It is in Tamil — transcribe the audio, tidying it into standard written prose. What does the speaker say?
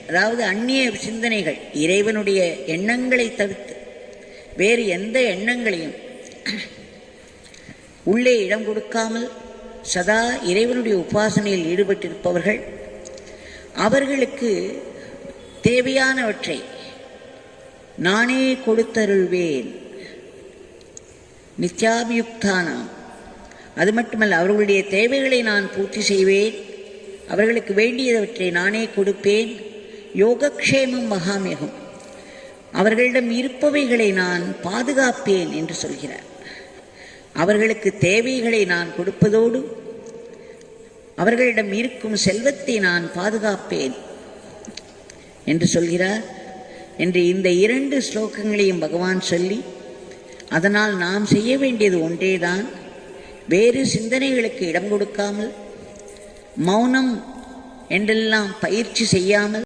அதாவது அந்நிய சிந்தனைகள், இறைவனுடைய எண்ணங்களை தவிர்த்து வேறு எந்த எண்ணங்களையும் உள்ளே இடம் கொடுக்காமல் சதா இறைவனுடைய உபாசனையில் ஈடுபட்டிருப்பவர்கள், அவர்களுக்கு தேவையானவற்றை நானே கொடுத்தருள்வேன். நித்யாபியுக்தானாம், அது மட்டுமல்ல, அவர்களுடைய தேவைகளை நான் பூர்த்தி செய்வேன், அவர்களுக்கு வேண்டியவற்றை நானே கொடுப்பேன். யோகக்ஷேமம் மகாமேகம், அவர்களிடம் இருப்பவைகளை நான் பாதுகாப்பேன் என்று சொல்கிறார். அவர்களுக்கு தேவைகளை நான் கொடுப்பதோடு அவர்களிடம் இருக்கும் செல்வத்தை நான் பாதுகாப்பேன் என்று சொல்கிறார். என்று இந்த 2 ஸ்லோகங்களையும் பகவான் சொல்லி, அதனால் நாம் செய்ய வேண்டியது ஒன்றேதான், வேறு சிந்தனைகளுக்கு இடம் கொடுக்காமல், மௌனம் என்றெல்லாம் பயிற்சி செய்யாமல்